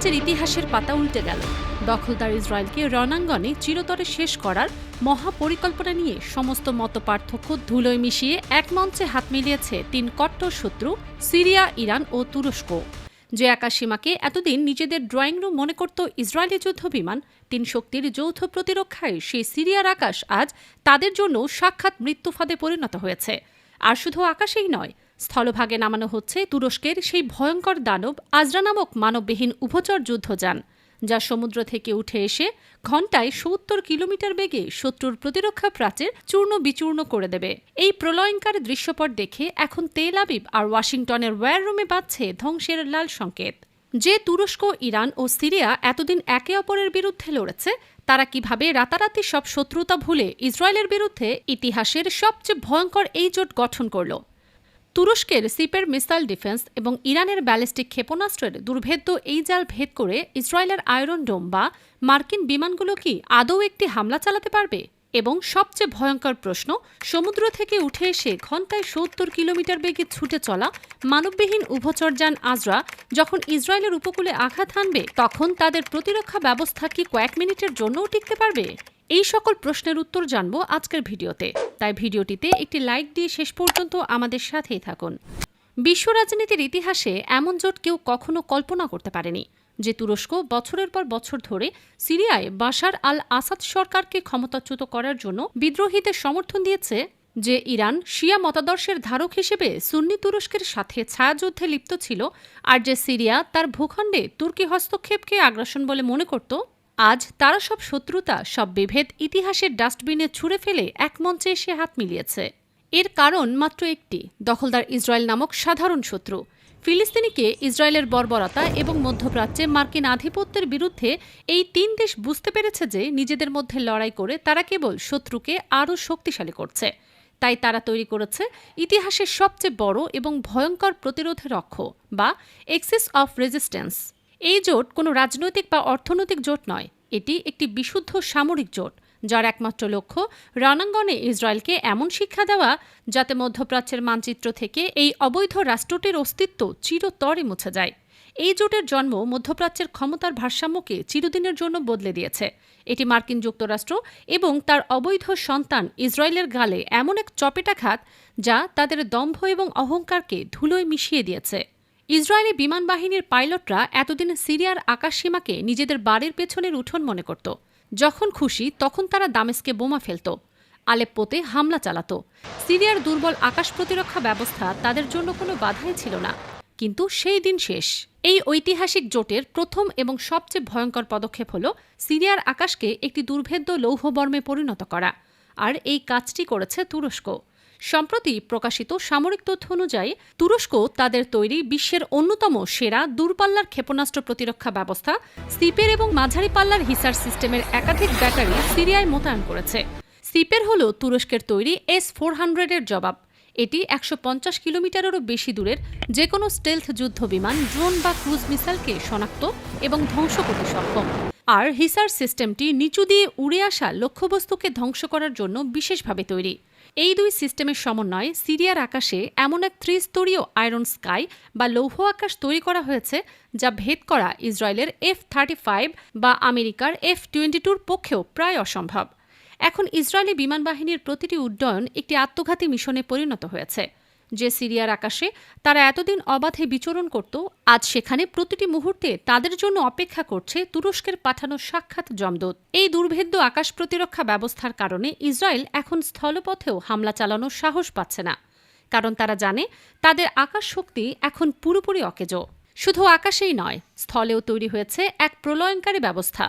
মধ্যপ্রাচ্যের ইতিহাসের পাতা উল্টে গেল। দখলদার ইসরায়েলকে রণাঙ্গনে চিরতরে শেষ করার মহাপরিকল্পনা নিয়ে সমস্ত মতপার্থক্য ধুলোয় মিশিয়ে এক মঞ্চে হাত মিলিয়েছে তিন কট্টর শত্রু সিরিয়া, ইরান ও তুরস্ক। যে আকাশসীমাকে এতদিন নিজেদের ড্রয়িং রুম মনে করত ইসরায়েলি যুদ্ধবিমান, তিন শক্তির যৌথ প্রতিরক্ষায় সেই সিরিয়ার আকাশ আজ তাদের জন্য সাক্ষাৎ মৃত্যুফাদে পরিণত হয়েছে। আর শুধু আকাশেই নয়, স্থলভাগে নামানো হচ্ছে তুরস্কের সেই ভয়ঙ্কর দানব আজরা নামক মানববিহীন উভচর যুদ্ধযান, যা সমুদ্র থেকে উঠে এসে ঘণ্টায় ৭০ কিলোমিটার বেগে শত্রুর প্রতিরক্ষা প্রাচীর চূর্ণ বিচূর্ণ করে দেবে। এই প্রলয়ঙ্কার দৃশ্যপট দেখে এখন তেল আবিব আর ওয়াশিংটনের ওয়্যার রুমে বাজছে ধ্বংসের লাল সংকেত। যে তুরস্ক, ইরান ও সিরিয়া এতদিন একে অপরের বিরুদ্ধে লড়েছে, তারা কিভাবে রাতারাতি সব শত্রুতা ভুলে ইসরায়েলের বিরুদ্ধে ইতিহাসের সবচেয়ে ভয়ঙ্কর এই জোট গঠন করল। তুরস্কের সিপের মিসাইল ডিফেন্স এবং ইরানের ব্যালিস্টিক ক্ষেপণাস্ত্রের দুর্ভেদ্য এই জাল ভেদ করে ইসরায়েলের আয়রন ডোম বা মার্কিন বিমানগুলো কি আদৌ একটি হামলা চালাতে পারবে? এবং সবচেয়ে ভয়ঙ্কর প্রশ্ন, সমুদ্র থেকে উঠে এসে ঘণ্টায় ৭০ কিলোমিটার বেগে ছুটে চলা মানববিহীন উভচরযান আজরা যখন ইসরায়েলের উপকূলে আঘাত হানবে, তখন তাদের প্রতিরক্ষা ব্যবস্থা কি কয়েক মিনিটের জন্যও টিকতে পারবে? এই সকল প্রশ্নের উত্তর জানব আজকের ভিডিওতে, তাই ভিডিওটিতে একটি লাইক দিয়ে শেষ পর্যন্ত আমাদের সাথেই থাকুন। বিশ্ব রাজনীতির ইতিহাসে এমন জোট কেউ কখনো কল্পনা করতে পারেনি, যে তুরস্ক বছরের পর বছর ধরে সিরিয়ায় বাশার আল আসাদ সরকারকে ক্ষমতাচ্যুত করার জন্য বিদ্রোহীদের সমর্থন দিয়েছে, যে ইরান শিয়া মতাদর্শের ধারক হিসেবে সুন্নি তুরস্কের সাথে ছায়াযুদ্ধে লিপ্ত ছিল, আর যে সিরিয়া তার ভূখণ্ডে তুর্কি হস্তক্ষেপকে আগ্রাসন বলে মনে করত, আজ তারা সব শত্রুতা, সব বিভেদ ইতিহাসের ডাস্টবিনে ছুঁড়ে ফেলে এক মঞ্চে এসে হাত মিলিয়েছে। এর কারণ মাত্র একটি, দখলদার ইসরায়েল নামক সাধারণ শত্রু। ফিলিস্তিনিকে ইসরায়েলের বর্বরতা এবং মধ্যপ্রাচ্যে মার্কিন আধিপত্যের বিরুদ্ধে এই তিন দেশ বুঝতে পেরেছে যে নিজেদের মধ্যে লড়াই করে তারা কেবল শত্রুকে আরও শক্তিশালী করছে। তাই তারা তৈরি করেছে ইতিহাসের সবচেয়ে বড় এবং ভয়ঙ্কর প্রতিরোধের অক্ষ বা এক্সিস অফ রেজিস্ট্যান্স। এই জোট কোনো রাজনৈতিক বা অর্থনৈতিক জোট নয়, এটি একটি বিশুদ্ধ সামরিক জোট, যার একমাত্র লক্ষ্য রণাঙ্গনে ইসরায়েলকে এমন শিক্ষা দেওয়া যাতে মধ্যপ্রাচ্যের মানচিত্র থেকে এই অবৈধ রাষ্ট্রটির অস্তিত্ব চিরতরে মুছে যায়। এই জোটের জন্ম মধ্যপ্রাচ্যের ক্ষমতার ভারসাম্যকে চিরদিনের জন্য বদলে দিয়েছে। এটি মার্কিন যুক্তরাষ্ট্র এবং তার অবৈধ সন্তান ইসরায়েলের গালে এমন এক চপেটাঘাত যা তাদের দম্ভ এবং অহংকারকে ধুলোয় মিশিয়ে দিয়েছে। ইসরায়েলি বিমান বাহিনীর পাইলটরা এতদিন সিরিয়ার আকাশসীমাকে নিজেদের বাড়ির পেছনের উঠোন মনে করত। যখন খুশি তখন তারা দামেস্কে বোমা ফেলত, আলেপ্পোতে হামলা চালাত। সিরিয়ার দুর্বল আকাশ প্রতিরক্ষা ব্যবস্থা তাদের জন্য কোনো বাধাই ছিল না। কিন্তু সেই দিন শেষ। এই ঐতিহাসিক জোটের প্রথম এবং সবচেয়ে ভয়ঙ্কর পদক্ষেপ হল সিরিয়ার আকাশকে একটি দুর্ভেদ্য লৌহবর্মে পরিণত করা, আর এই কাজটি করেছে তুরস্ক। সম্প্রতি প্রকাশিত সামরিক তথ্য অনুযায়ী তুরস্ক তাদের তৈরি বিশ্বের অন্যতম সেরা দূরপাল্লার ক্ষেপণাস্ত্র প্রতিরক্ষা ব্যবস্থা সিপের এবং মাঝারি পাল্লার হিসার সিস্টেমের একাধিক ব্যাটারি সিরিয়ায় মোতায়েন করেছে। সিপের হল তুরস্কের তৈরি S-400-এর জবাব। এটি ১৫০ কিলোমিটারেরও বেশি দূরের যে কোনো স্টেলথ যুদ্ধ বিমান, ড্রোন বা ক্রুজ মিসাইলকে শনাক্ত এবং ধ্বংস করতে সক্ষম। আর হিসার সিস্টেমটি নিচু দিয়ে উড়ে আসা লক্ষ্যবস্তুকে ধ্বংস করার জন্য বিশেষভাবে তৈরি। এই দুই সিস্টেমের সমন্বয়ে সিরিয়ার আকাশে এমন এক ত্রিস্তরীয় আয়রন স্কাই বা লৌহ আকাশ তৈরি করা হয়েছে, যা ভেদ করা ইসরায়েলের F-35 বা আমেরিকার F-22-র পক্ষেও প্রায় অসম্ভব। এখন ইসরায়েলি বিমান বাহিনীর প্রতিটি উড্ডয়ন একটি আত্মঘাতী মিশনে পরিণত হয়েছে। যে সিরিয়ার আকাশে তারা এতদিন অবাধে বিচরণ করত, আজ সেখানে প্রতিটি মুহূর্তে তাদের জন্য অপেক্ষা করছে তুরস্কের পাঠানো সাক্ষাৎ যমদূত। এই দুর্ভেদ্য আকাশ প্রতিরক্ষা ব্যবস্থার কারণে ইসরায়েল এখন স্থলপথেও হামলা চালানোর সাহস পাচ্ছে না, কারণ তারা জানে তাদের আকাশ শক্তি এখন পুরোপুরি অকেজো। শুধু আকাশেই নয়, স্থলেও তৈরি হয়েছে এক প্রলয়ঙ্কারী ব্যবস্থা।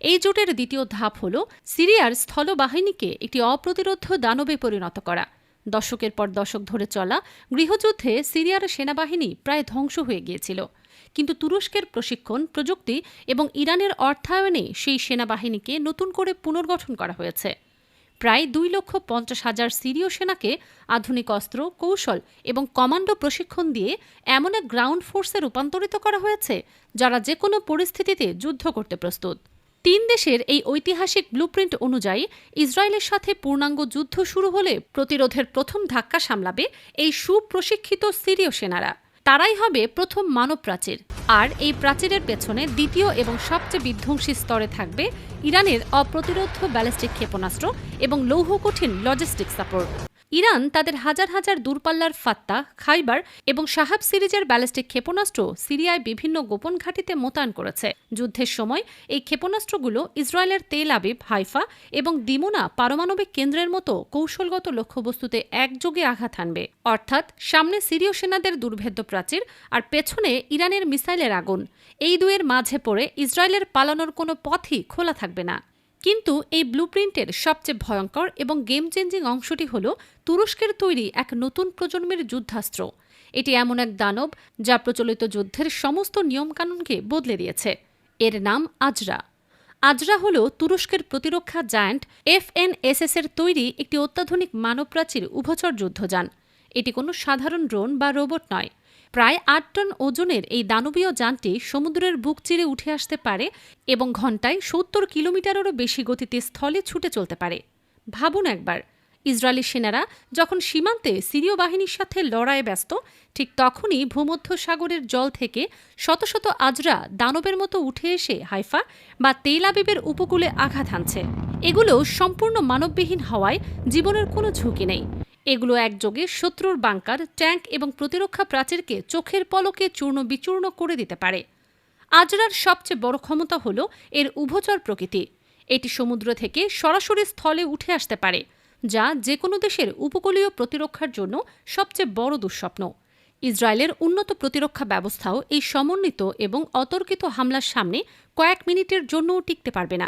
এই জোটের দ্বিতীয় ধাপ হল সিরিয়ার স্থলবাহিনীকে একটি অপ্রতিরোধ্য দানবে পরিণত করা। দশকের পর দশক ধরে চলা গৃহযুদ্ধে সিরিয়ার সেনাবাহিনী প্রায় ধ্বংস হয়ে গিয়েছিল, কিন্তু তুরস্কের প্রশিক্ষণ, প্রযুক্তি এবং ইরানের অর্থায়নে সেই সেনাবাহিনীকে নতুন করে পুনর্গঠন করা হয়েছে। প্রায় 2,50,000 সিরীয় সেনাকে আধুনিক অস্ত্র, কৌশল এবং কমান্ডো প্রশিক্ষণ দিয়ে এমন এক গ্রাউন্ড ফোর্সে রূপান্তরিত করা হয়েছে যারা যে কোনো পরিস্থিতিতে যুদ্ধ করতে প্রস্তুত। তিন দেশের এই ঐতিহাসিক ব্লুপ্রিন্ট অনুযায়ী ইসরায়েলের সাথে পূর্ণাঙ্গ যুদ্ধ শুরু হলে প্রতিরোধের প্রথম ধাক্কা সামলাবে এই সুপ্রশিক্ষিত সিরীয় সেনারা। তারাই হবে প্রথম মানব প্রাচীর। আর এই প্রাচীরের পেছনে দ্বিতীয় এবং সবচেয়ে বিধ্বংসী স্তরে থাকবে ইরানের অপ্রতিরোধ্য ব্যালিস্টিক ক্ষেপণাস্ত্র এবং লৌহ কঠিন লজিস্টিক সাপোর্ট। ইরান তাদের হাজার হাজার দূরপাল্লার ফাত্তা, খাইবার এবং শাহাব সিরিজের ব্যালিস্টিক ক্ষেপণাস্ত্র সিরিয়ায় বিভিন্ন গোপন ঘাঁটিতে মোতায়েন করেছে। যুদ্ধের সময় এই ক্ষেপণাস্ত্রগুলো ইসরায়েলের তেল আবিব, হাইফা এবং দিমোনা পারমাণবিক কেন্দ্রের মতো কৌশলগত লক্ষ্যবস্তুতে একযোগে আঘাত হানবে। অর্থাৎ সামনে সিরীয় সেনাদের দুর্ভেদ্য প্রাচীর আর পেছনে ইরানের মিসাইলের আগুন। এই দুয়ের মাঝে পড়ে ইসরায়েলের পালানোর কোনো পথই খোলা থাকবে না। কিন্তু এই ব্লুপ্রিন্টের সবচেয়ে ভয়ঙ্কর এবং গেম চেঞ্জিং অংশটি হল তুরস্কের তৈরি এক নতুন প্রজন্মের যুদ্ধাস্ত্র। এটি এমন এক দানব যা প্রচলিত যুদ্ধের সমস্ত নিয়মকানুনকে বদলে দিয়েছে। এর নাম আজরা। আজরা হল তুরস্কের প্রতিরক্ষা জায়ান্ট FNSS এর তৈরি একটি অত্যাধুনিক মানবপ্রাচীর উভচর যুদ্ধযান। এটি কোনো সাধারণ ড্রোন বা রোবট নয়। প্রায় ৮ টন ওজনের এই দানবীয় যানটি সমুদ্রের বুক চিরে উঠে আসতে পারে এবং ঘণ্টায় ৭০ কিলোমিটারেরও বেশি গতিতে স্থলে ছুটে চলতে পারে। ভাবুন একবার, ইসরায়েলি সেনারা যখন সীমান্তে সিরীয় বাহিনীর সাথে লড়াইয়ে ব্যস্ত, ঠিক তখনই ভূমধ্যসাগরের জল থেকে শত শত আজরা দানবের মতো উঠে এসে হাইফা বা তেল আবিবের উপকূলে আঘাত হানছে। এগুলো সম্পূর্ণ মানববিহীন হওয়ায় জীবনের কোনো ঝুঁকি নেই। এগুলো একযোগে শত্রুর বাংকার, ট্যাঙ্ক এবং প্রতিরক্ষা প্রাচীরকে চোখের পলকে চূর্ণ বিচূর্ণ করে দিতে পারে। আজরার সবচেয়ে বড় ক্ষমতা হল এর উভচর প্রকৃতি। এটি সমুদ্র থেকে সরাসরি স্থলে উঠে আসতে পারে, যা যে কোনো দেশের উপকূলীয় প্রতিরক্ষার জন্য সবচেয়ে বড় দুঃস্বপ্ন। ইসরায়েলের উন্নত প্রতিরক্ষা ব্যবস্থাও এই সমন্বিত এবং অতর্কিত হামলার সামনে কয়েক মিনিটের জন্যও টিকতে পারবে না।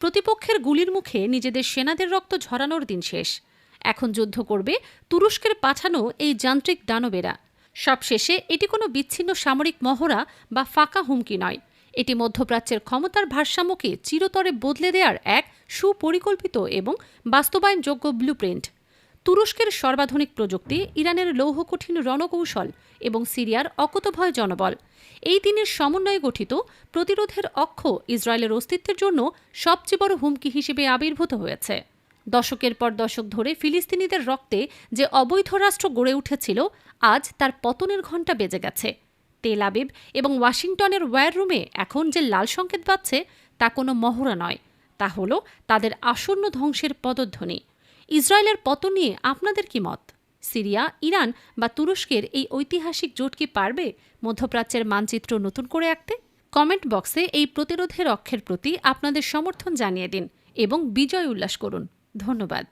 প্রতিপক্ষের গুলির মুখে নিজেদের সেনাদের রক্ত ঝরানোর দিন শেষ। এখন যুদ্ধ করবে তুরস্কের পাঠানো এই যান্ত্রিক দানবেরা। সবশেষে এটি কোনো বিচ্ছিন্ন সামরিক মহড়া বা ফাঁকা হুমকি নয়। এটি মধ্যপ্রাচ্যের ক্ষমতার ভারসাম্যকে চিরতরে বদলে দেওয়ার এক সুপরিকল্পিত এবং বাস্তবায়নযোগ্য ব্লুপ্রিন্ট। তুরস্কের সর্বাধুনিক প্রযুক্তি, ইরানের লৌহকঠিন রণকৌশল এবং সিরিয়ার অকুতোভয় জনবল, এই তিনের সমন্বয়ে গঠিত প্রতিরোধের অক্ষ ইসরায়েলের অস্তিত্বের জন্য সবচেয়ে বড় হুমকি হিসেবে আবির্ভূত হয়েছে। দশকের পর দশক ধরে ফিলিস্তিনিদের রক্তে যে অবৈধ রাষ্ট্র গড়ে উঠেছিল, আজ তার পতনের ঘণ্টা বেজে গেছে। তেল আবিব এবং ওয়াশিংটনের ওয়্যার রুমে এখন যে লাল সংকেত বাজছে, তা কোনো মহড়া নয়, তা হল তাদের আসন্ন ধ্বংসের পদধ্বনি। ইসরায়েলের পতন নিয়ে আপনাদের কি মত? সিরিয়া, ইরান বা তুরস্কের এই ঐতিহাসিক জোট কি পারবে মধ্যপ্রাচ্যের মানচিত্র নতুন করে আঁকতে? কমেন্ট বক্সে এই প্রতিরোধের অক্ষের প্রতি আপনাদের সমর্থন জানিয়ে দিন এবং বিজয় উল্লাস করুন। ধন্যবাদ।